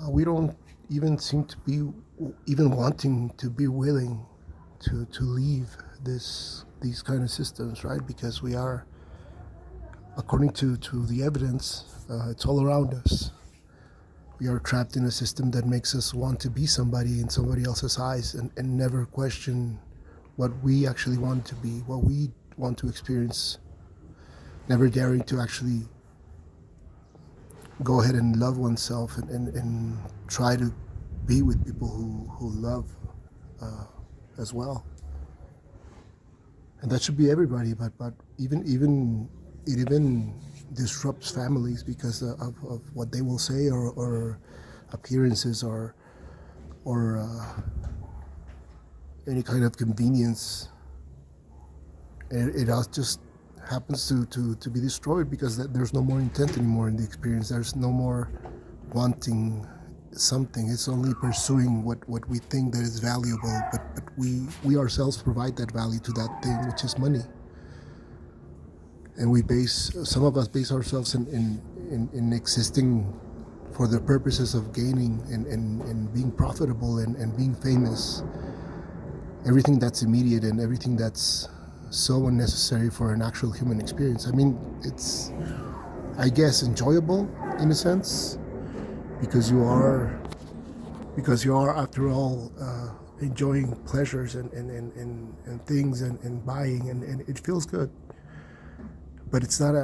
we don't even seem to be even wanting to be willing to leave these kind of systems, right? Because we are, according to the evidence, it's all around us. We are trapped in a system that makes us want to be somebody in somebody else's eyes, and never question what we actually want to be, what we want to experience, never daring to actually go ahead and love oneself and try to be with people who love as well. And that should be everybody, but even it even disrupts families because of what they will say, or appearances, or any kind of convenience. And it all just happens to be destroyed because there's no more intent anymore in the experience. There's no more wanting something. It's only pursuing what we think that is valuable, but we ourselves provide that value to that thing, which is money. And some of us base ourselves in existing for the purposes of gaining and being profitable and being famous. Everything that's immediate and everything that's so unnecessary for an actual human experience. I mean, it's, I guess, enjoyable in a sense, because you are after all enjoying pleasures and things and buying, and it feels good. But it's not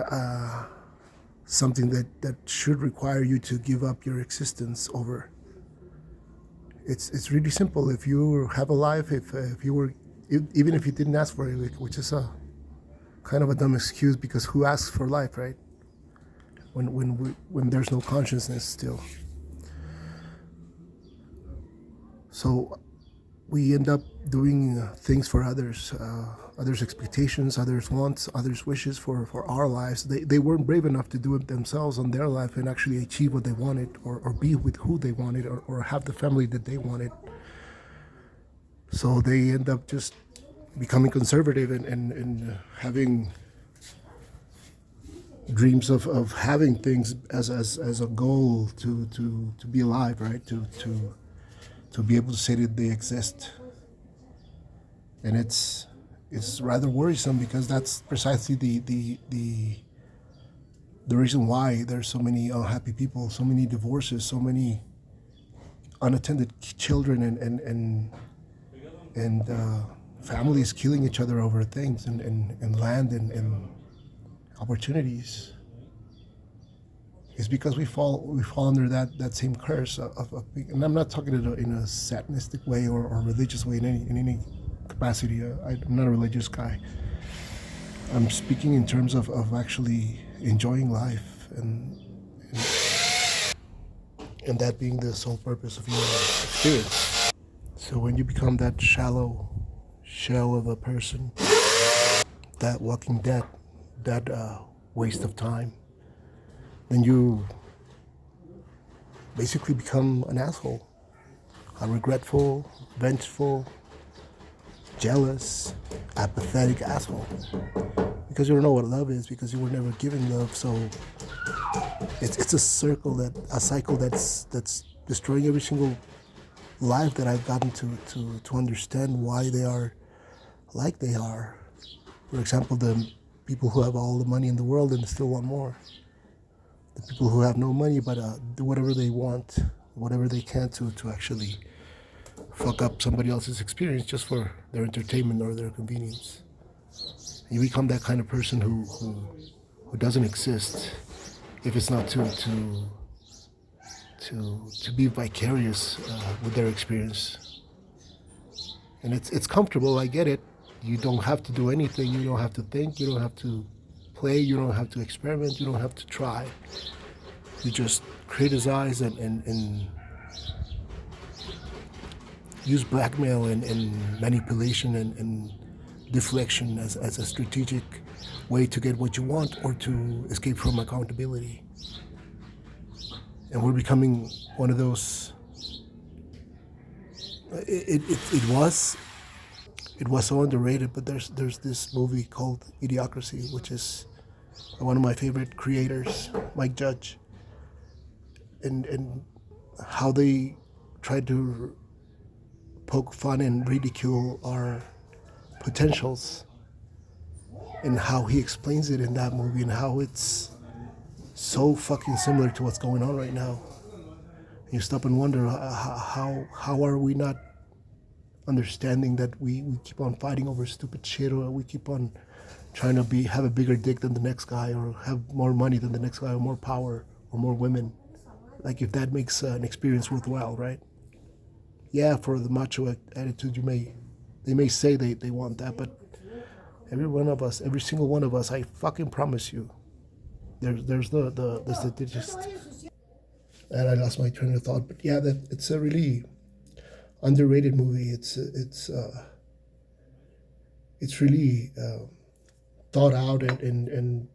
something that should require you to give up your existence over. It's really simple. If you have a life, if you were, even if you didn't ask for it, which is a kind of a dumb excuse, because who asks for life, right? When there's no consciousness still. So we end up doing things for others, others' expectations, others' wants, others' wishes for our lives. They weren't brave enough to do it themselves on their life and actually achieve what they wanted, or be with who they wanted, or have the family that they wanted. So they end up just becoming conservative and having dreams of having things as a goal to be alive, right? To be able to say that they exist. And it's rather worrisome, because that's precisely the reason why there's so many unhappy people, so many divorces, so many unattended children, and families killing each other over things and land and opportunities. It's because we fall under that same curse of and I'm not talking in a satanistic way or religious way in any capacity. I'm not a religious guy. I'm speaking in terms of actually enjoying life and that being the sole purpose of your experience. So when you become that shallow shell of a person, that walking dead, that waste of time, then you basically become an asshole, a regretful, vengeful, jealous, apathetic asshole. Because you don't know what love is, because you were never given love. So it's a cycle that's destroying every single life that I've gotten to understand why they are like they are. For example, the people who have all the money in the world and still want more. The people who have no money but do whatever they want, whatever they can to actually fuck up somebody else's experience just for their entertainment or their convenience. You become that kind of person who doesn't exist, if it's not to be vicarious with their experience. And it's comfortable, I get it. You don't have to do anything, you don't have to think, you don't have to play, you don't have to experiment, you don't have to try. You just criticize and use blackmail and manipulation and deflection as a strategic way to get what you want or to escape from accountability. And we're becoming one of those. It was so underrated, but there's this movie called Idiocracy, which is one of my favorite creators, Mike Judge. And how they try to poke fun and ridicule our potentials, and how he explains it in that movie, and how it's so fucking similar to what's going on right now. You stop and wonder, how are we not understanding that we keep on fighting over stupid shit, or we keep on trying to have a bigger dick than the next guy, or have more money than the next guy, or more power, or more women. Like, if that makes an experience worthwhile, right? Yeah, for the macho attitude, they may say they want that, but every one of us, every single one of us, I fucking promise you, there's the statistics. And I lost my train of thought, but yeah, that it's a really underrated movie. It's really thought out, and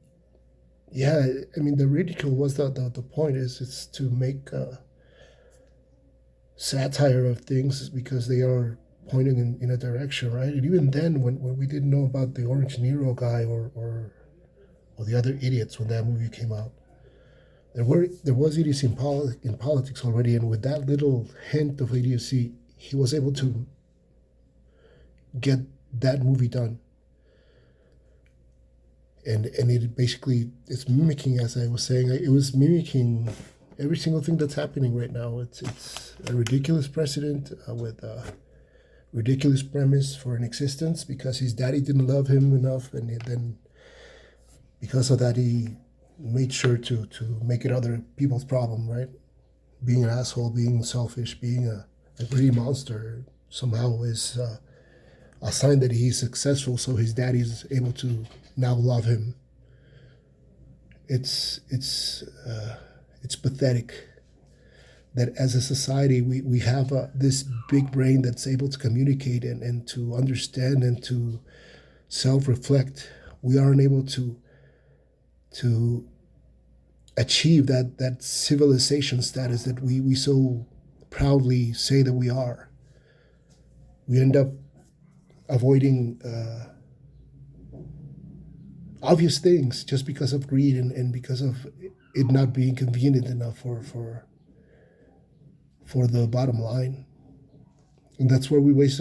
yeah, I mean, the ridicule was the point is it's to make satire of things because they are pointing in a direction, right? And even then, when we didn't know about the Orange Nero guy, or the other idiots when that movie came out, there was idiocy in politics already, and with that little hint of idiocy, he was able to get that movie done. And it basically, it's mimicking, as I was saying, it was mimicking every single thing that's happening right now. It's a ridiculous president with a ridiculous premise for an existence because his daddy didn't love him enough, and then because of that he made sure to make it other people's problem, right? Being an asshole, being selfish, being a greedy monster somehow is a sign that he's successful, so his daddy is able to now love him. It's pathetic that as a society we have this big brain that's able to communicate and to understand and to self-reflect. We aren't able to achieve that civilization status that we so proudly say that we are. We end up avoiding obvious things just because of greed and because of it not being convenient enough for the bottom line. And that's where we base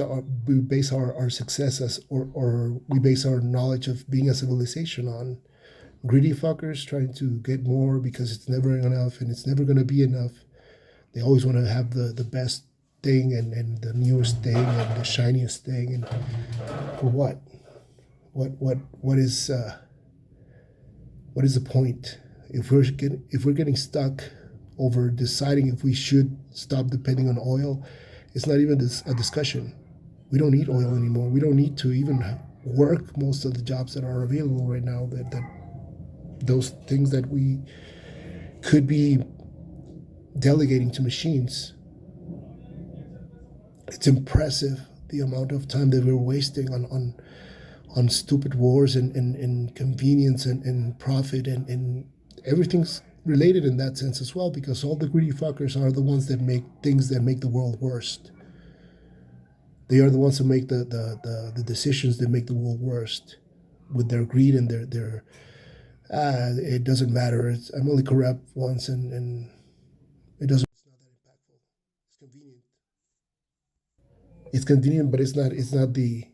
our success or we base our knowledge of being a civilization on. Greedy fuckers trying to get more because it's never enough and it's never going to be enough. They always want to have the best thing and the newest thing and the shiniest thing. And for what? What is the point? If we're getting stuck over deciding if we should stop depending on oil, it's not even a discussion. We don't need oil anymore. We don't need to even work most of the jobs that are available right now. That those things that we could be delegating to machines. It's impressive the amount of time that we're wasting on stupid wars and convenience and profit and everything's related in that sense as well, because all the greedy fuckers are the ones that make things that make the world worst. They are the ones who make the decisions that make the world worst with their greed and their it doesn't matter. I'm only corrupt once and it doesn't. It's not that impactful. It's convenient. It's convenient, but it's not the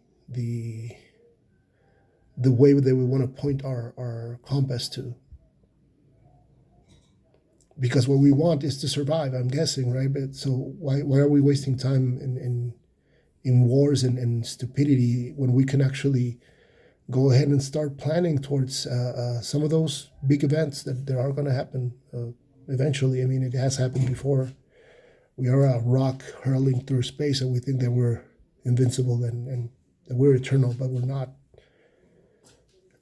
way that we want to point our compass to. Because what we want is to survive, I'm guessing, right? But so why are we wasting time in wars and stupidity when we can actually go ahead and start planning towards some of those big events that are going to happen eventually? I mean, it has happened before. We are a rock hurling through space and we think that we're invincible and that we're eternal, but we're not.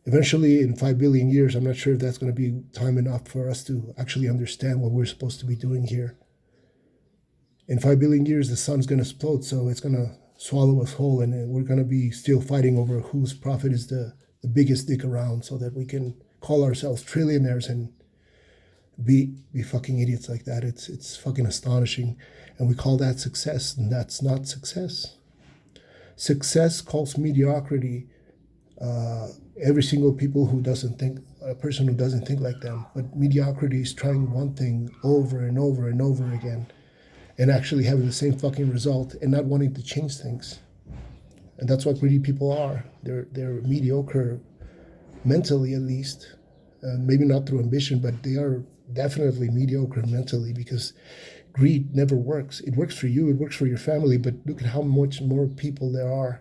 Eventually, in 5 billion years, I'm not sure if that's going to be time enough for us to actually understand what we're supposed to be doing here. In 5 billion years, the sun's going to explode, so it's going to swallow us whole, and we're going to be still fighting over whose profit is the biggest dick around so that we can call ourselves trillionaires and be fucking idiots like that. It's fucking astonishing. And we call that success, and that's not success. Success calls mediocrity every single person who doesn't think like them. But mediocrity is trying one thing over and over and over again and actually having the same fucking result and not wanting to change things. And that's what greedy people are. They're mediocre mentally, at least. Maybe not through ambition, but they are definitely mediocre mentally, because greed never works. It works for you, it works for your family, but look at how much more people there are.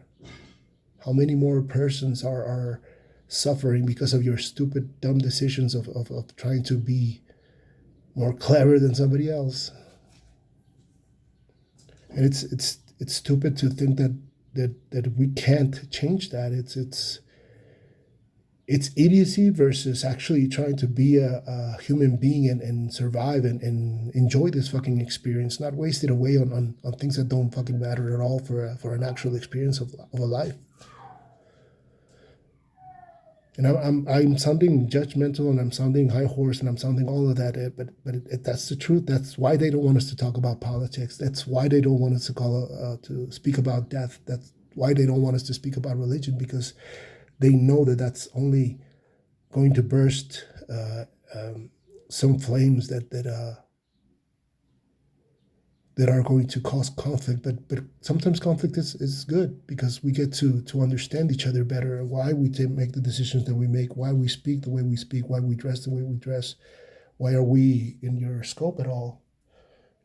How many more persons are suffering because of your stupid, dumb decisions of trying to be more clever than somebody else. And it's stupid to think that we can't change that. It's idiocy versus actually trying to be a human being and survive and enjoy this fucking experience, not waste it away on things that don't fucking matter at all for an actual experience of a life. And I'm sounding judgmental, and I'm sounding high horse, and I'm sounding all of that. But that's the truth. That's why they don't want us to talk about politics. That's why they don't want us to speak about death. That's why they don't want us to speak about religion, because they know that that's only going to burst some flames that are going to cause conflict. But sometimes conflict is good, because we get to understand each other better, why we make the decisions that we make, why we speak the way we speak, why we dress the way we dress, why are we in your scope at all,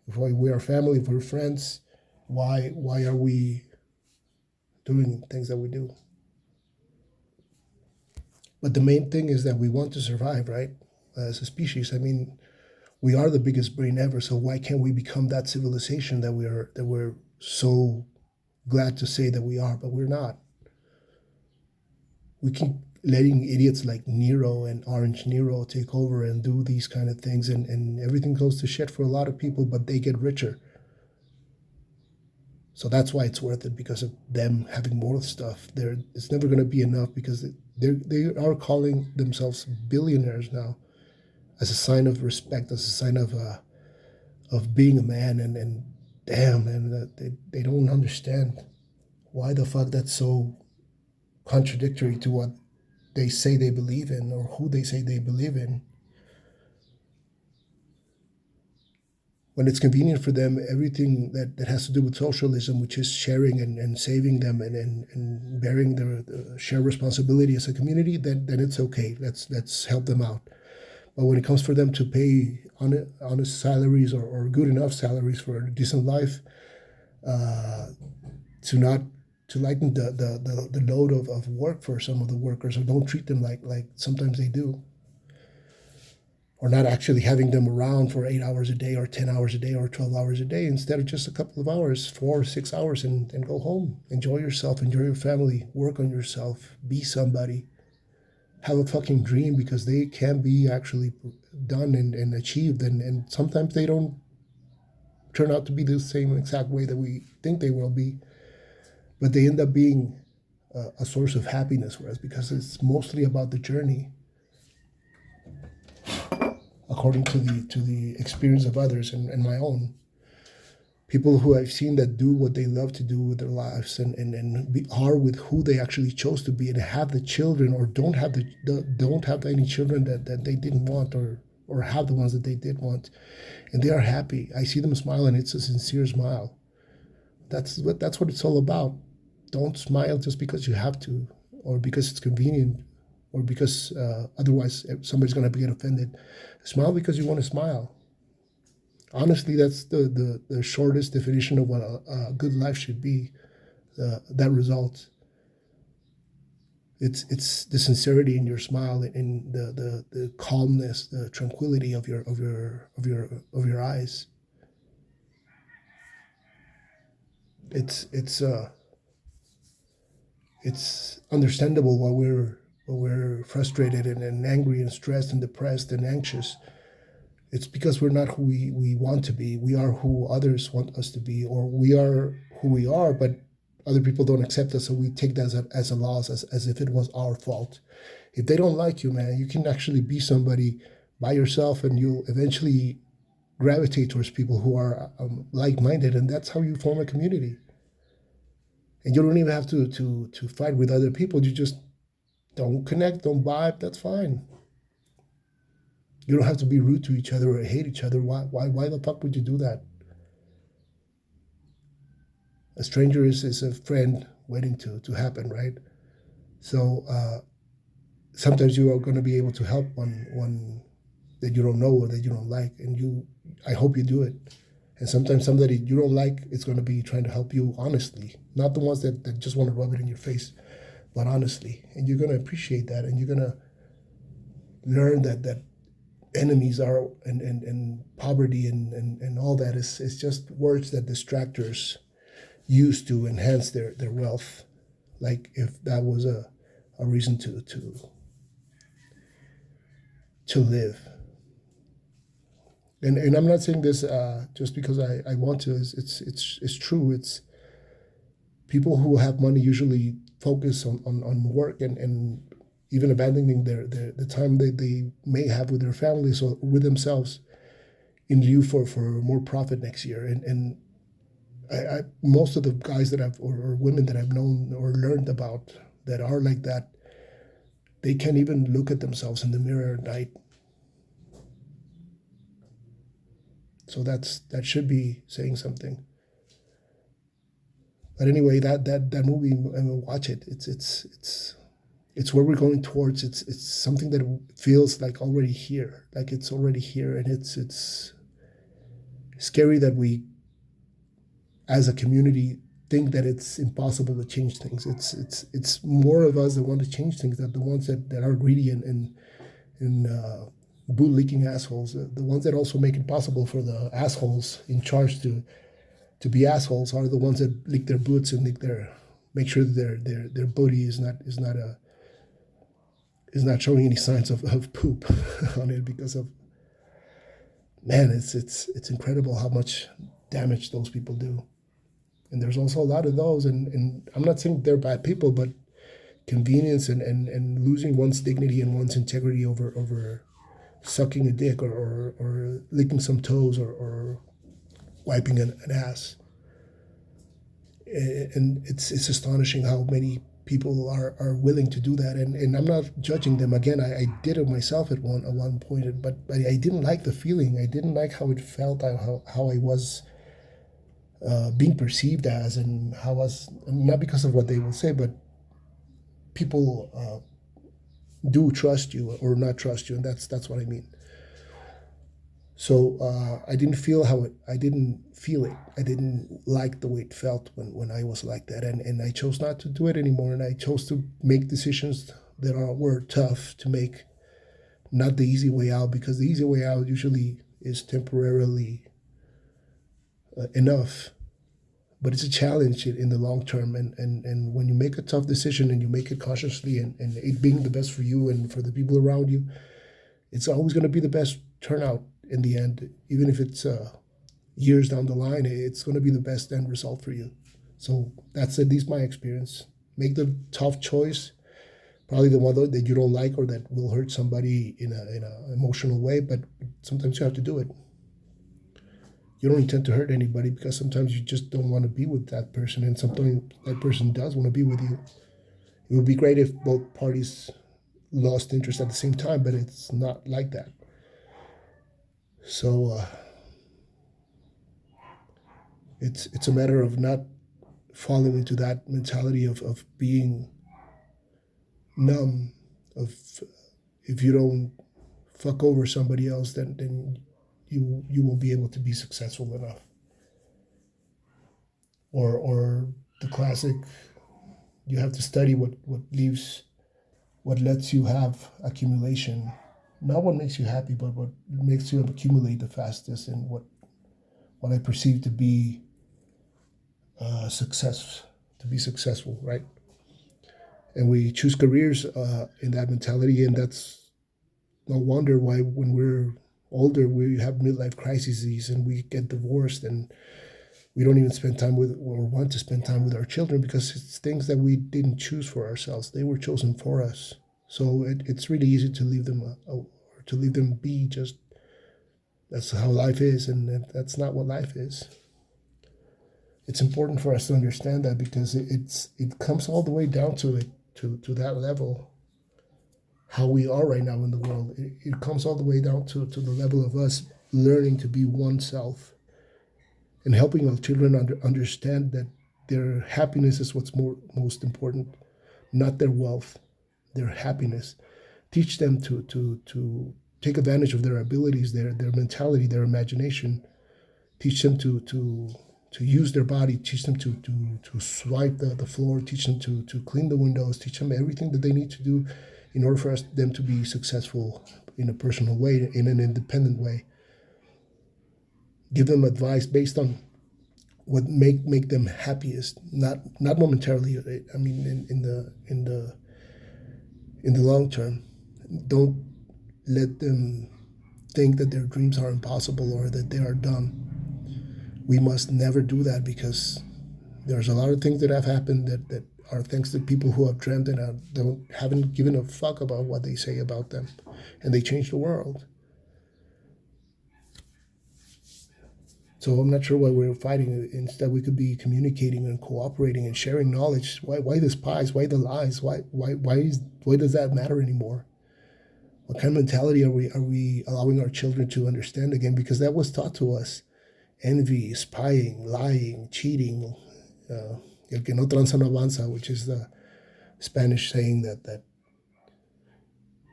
if we are family, if we're friends, why are we doing things that we do. But the main thing is that we want to survive, right? As a species. I mean, we are the biggest brain ever, so why can't we become that civilization that we're so glad to say that we are, but we're not. We keep letting idiots like Nero and Orange Nero take over and do these kind of things, and everything goes to shit for a lot of people, but they get richer. So that's why it's worth it, because of them having more stuff. It's never going to be enough, because they are calling themselves billionaires now, as a sign of respect, as a sign of being a man. And damn, man, they don't understand why the fuck that's so contradictory to what they say they believe in, or who they say they believe in. When it's convenient for them, everything that has to do with socialism, which is sharing and saving them and bearing the shared responsibility as a community, then it's okay. Let's help them out. But when it comes for them to pay honest salaries or good enough salaries for a decent life, to lighten the load of work for some of the workers, or don't treat them like sometimes they do, or not actually having them around for 8 hours a day or 10 hours a day or 12 hours a day, instead of just a couple of hours, 4 or 6 hours, and go home, enjoy yourself, enjoy your family, work on yourself, be somebody, have a fucking dream, because they can be actually done and achieved, and sometimes they don't turn out to be the same exact way that we think they will be, but they end up being a source of happiness for us, because it's mostly about the journey, according to the experience of others and my own. People who I've seen that do what they love to do with their lives, and are with who they actually chose to be, and have the children, or don't have any children that they didn't want, or have the ones that they did want, and they are happy. I see them smile, and it's a sincere smile. That's what it's all about. Don't smile just because you have to, or because it's convenient, or because otherwise somebody's going to get offended. Smile because you want to smile. Honestly, that's the shortest definition of what a good life should be. That result. It's the sincerity in your smile, and the calmness, the tranquility of your eyes. It's understandable why we're frustrated and angry and stressed and depressed and anxious. It's because we're not who we want to be. We are who others want us to be, or we are who we are, but other people don't accept us, so we take that as a loss, as if it was our fault. If they don't like you, man, you can actually be somebody by yourself, and you'll eventually gravitate towards people who are like-minded, and that's how you form a community. And you don't even have to fight with other people. You just don't connect, don't vibe, that's fine. You don't have to be rude to each other or hate each other. Why the fuck would you do that? A stranger is a friend waiting to happen, right? So sometimes you are going to be able to help one that you don't know or that you don't like, and I hope you do it. And sometimes somebody you don't like is going to be trying to help you honestly, not the ones that just want to rub it in your face, but honestly. And you're going to appreciate that, and you're going to learn that enemies are and poverty and all that is just words that distractors use to enhance their wealth. Like if that was a reason to live. And I'm not saying this just because I want to. It's true. It's people who have money usually focus on work and even abandoning the time they may have with their families or with themselves in lieu for more profit next year. And I most of the guys that I've or women that I've known or learned about that are like that, they can't even look at themselves in the mirror at night. So that should be saying something. But anyway, that movie, I mean, watch it. It's where we're going towards. It's something that feels like already here, like it's already here, and it's scary that we, as a community, think that it's impossible to change things. It's more of us that want to change things than the ones that are greedy and boot-licking assholes. The ones that also make it possible for the assholes in charge to be assholes are the ones that lick their boots and make sure that their booty is not showing any signs of poop on it because of, man, it's incredible how much damage those people do. And there's also a lot of those, and I'm not saying they're bad people, but convenience and losing one's dignity and one's integrity over sucking a dick or licking some toes or wiping an ass. And it's astonishing how many people are willing to do that. And I'm not judging them. Again, I did it myself at one point, but I didn't like the feeling. I didn't like how it felt, how I was being perceived as, and how I was, not because of what they will say, but people do trust you or not trust you, and that's what I mean. So I didn't feel I didn't feel it. I didn't like the way it felt when I was like that. And I chose not to do it anymore. And I chose to make decisions that were tough to make, not the easy way out, because the easy way out usually is temporarily enough. But it's a challenge in the long term. And when you make a tough decision and you make it consciously and it being the best for you and for the people around you, it's always going to be the best turnout in the end. Even if it's years down the line, it's going to be the best end result for you. So that's at least my experience. Make the tough choice, probably the one that you don't like or that will hurt somebody in a emotional way, but sometimes you have to do it. You don't intend to hurt anybody because sometimes you just don't want to be with that person, and sometimes that person does want to be with you. It would be great if both parties lost interest at the same time, but it's not like that. So it's a matter of not falling into that mentality of being numb, of if you don't fuck over somebody else, then you won't be able to be successful enough. Or the classic, you have to study what lets you have accumulation. Not what makes you happy, but what makes you accumulate the fastest, and what I perceive to be success, to be successful, right? And we choose careers in that mentality, and that's no wonder why when we're older we have midlife crises and we get divorced and we don't even spend time with or want to spend time with our children because it's things that we didn't choose for ourselves. They were chosen for us. So it's really easy to leave them or to leave them be. Just that's how life is, and that's not what life is. It's important for us to understand that because it comes all the way down to it to that level. How we are right now in the world, it comes all the way down to the level of us learning to be oneself and helping our children understand that Their happiness is what's most important, not their wealth, their happiness. Teach them to take advantage of their abilities, their mentality, their imagination. Teach them to use their body. Teach them to swipe the floor. Teach them to clean the windows. Teach them everything that they need to do in order for them to be successful in a personal way, in an independent way. Give them advice based on what make them happiest, not momentarily. I mean, in the long term. Don't let them think that their dreams are impossible or that they are dumb. We must never do that, because there's a lot of things that have happened that are thanks to people who have dreamt and haven't given a fuck about what they say about them, and they change the world. So I'm not sure why we're fighting. Instead, we could be communicating and cooperating and sharing knowledge. Why the spies? Why the lies? Why does that matter anymore? What kind of mentality are we allowing our children to understand again? Because that was taught to us: envy, spying, lying, cheating. El que no tranza no avanza, which is the Spanish saying that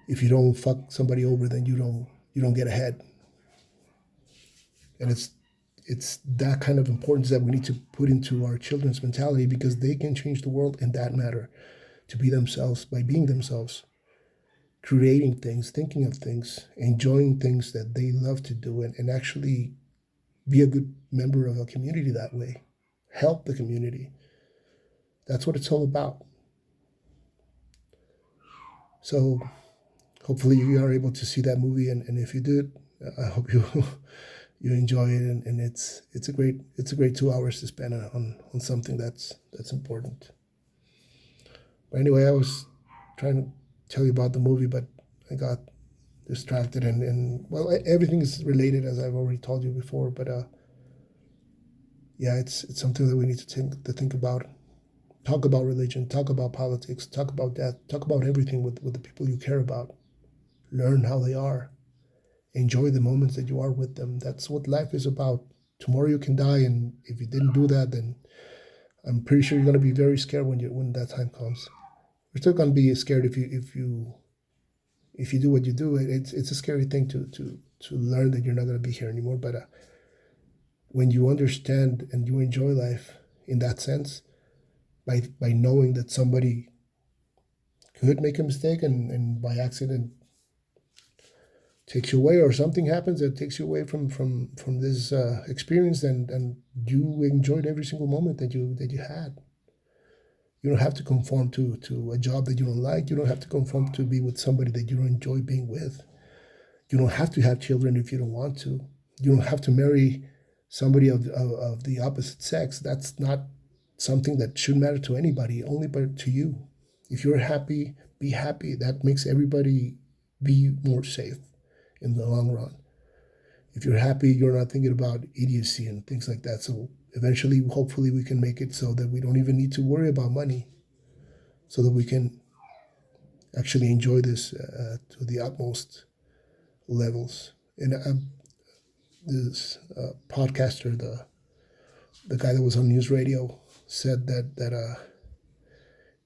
if you don't fuck somebody over, then you don't get ahead. And it's that kind of importance that we need to put into our children's mentality, because they can change the world in that matter, to be themselves, by being themselves, creating things, thinking of things, enjoying things that they love to do, and actually be a good member of a community that way. Help the community. That's what it's all about. So hopefully you are able to see that movie, and if you did, I hope you you enjoy it, and it's a great 2 hours to spend on something that's important. But anyway, I was trying to tell you about the movie, but I got distracted, and well, everything is related, as I've already told you before. But yeah, it's something that we need to think about. Talk about religion, talk about politics, talk about death, talk about everything with the people you care about. Learn how they are. Enjoy the moments that you are with them. That's what life is about. Tomorrow you can die, and if you didn't do that, then I'm pretty sure you're gonna be very scared when that time comes. You're still gonna be scared if you do what you do. It's a scary thing to learn that you're not gonna be here anymore. But when you understand and you enjoy life in that sense, by knowing that somebody could make a mistake and by accident takes you away, or something happens that takes you away from this experience, and you enjoyed every single moment that you had. You don't have to conform to a job that you don't like. You don't have to conform to be with somebody that you don't enjoy being with. You don't have to have children if you don't want to. You don't have to marry somebody of the opposite sex. That's not something that should matter to anybody, only but to you. If you're happy, be happy. That makes everybody be more safe in the long run. If you're happy, you're not thinking about idiocy and things like that. So eventually, hopefully, we can make it so that we don't even need to worry about money, so that we can actually enjoy this to the utmost levels. And this podcaster, the guy that was on news radio, said that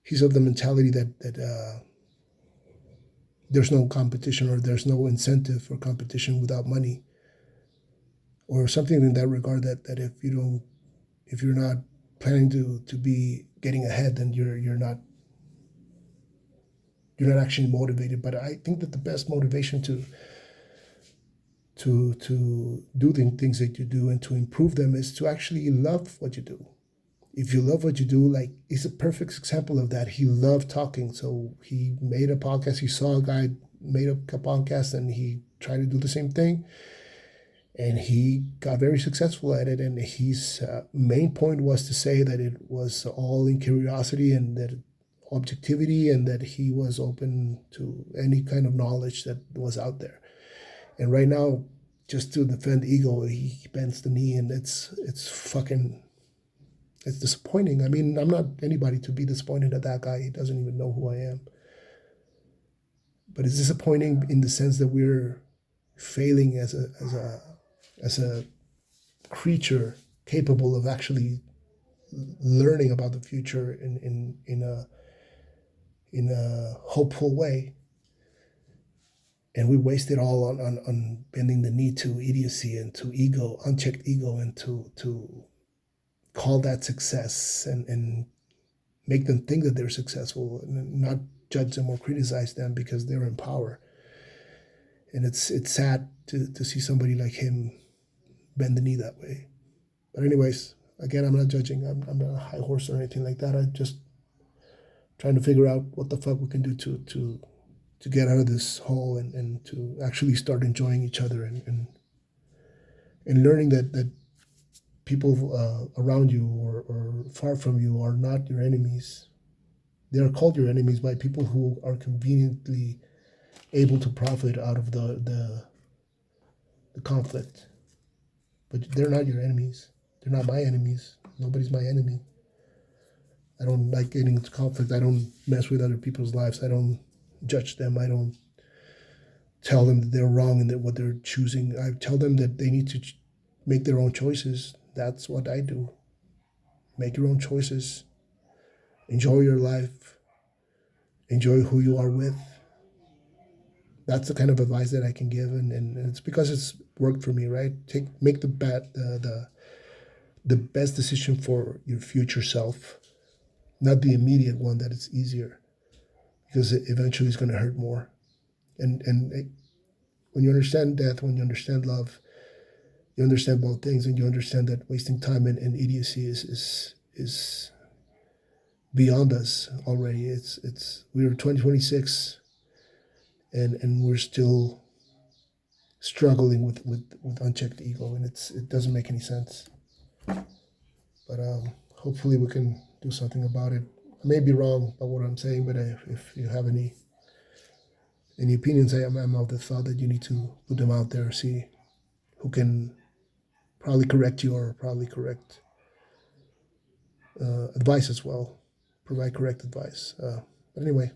he's of the mentality that there's no competition, or there's no incentive for competition without money, or something in that regard. That if you're not planning to be getting ahead, then you're not actually motivated. But I think that the best motivation to do the things that you do and to improve them is to actually love what you do. If you love what you do, like, he's a perfect example of that. He loved talking, so he made a podcast. He saw a guy made a podcast, and he tried to do the same thing, and he got very successful at it. And his main point was to say that it was all in curiosity, and that objectivity, and that he was open to any kind of knowledge that was out there. And right now, just to defend ego, he bends the knee, and it's disappointing. I mean, I'm not anybody to be disappointed at that guy. He doesn't even know who I am. But it's disappointing in the sense that we're failing as a creature capable of actually learning about the future in a hopeful way, and we waste it all on bending the knee to idiocy and to ego, unchecked ego, and to call that success and make them think that they're successful and not judge them or criticize them because they're in power. And it's sad to see somebody like him bend the knee that way. But anyways, again, I'm not judging. I'm not a high horse or anything like that. I'm just trying to figure out what the fuck we can do to get out of this hole and to actually start enjoying each other and learning that people around you or far from you are not your enemies. They are called your enemies by people who are conveniently able to profit out of the conflict. But they're not your enemies. They're not my enemies. Nobody's my enemy. I don't like getting into conflict. I don't mess with other people's lives. I don't judge them. I don't tell them that they're wrong and that what they're choosing. I tell them that they need to make their own choices. That's what I do. Make your own choices. Enjoy your life. Enjoy who you are with. That's the kind of advice that I can give, and it's because it's worked for me, right? Make the best decision for your future self, not the immediate one that it's easier, because it eventually is going to hurt more. When you understand death, when you understand love, you understand both things, and you understand that wasting time and idiocy is beyond us already. We're 2026. And we're still struggling with unchecked ego, and it doesn't make any sense. But hopefully we can do something about it. I may be wrong about what I'm saying, but if you have any opinions, I'm of the thought that you need to put them out there, see who can probably correct you or probably correct advice as well, provide correct advice. But anyway,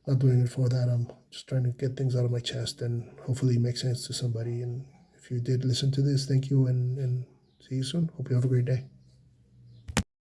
not doing it for that. I'm just trying to get things out of my chest and hopefully it makes sense to somebody. And if you did listen to this, thank you and see you soon. Hope you have a great day.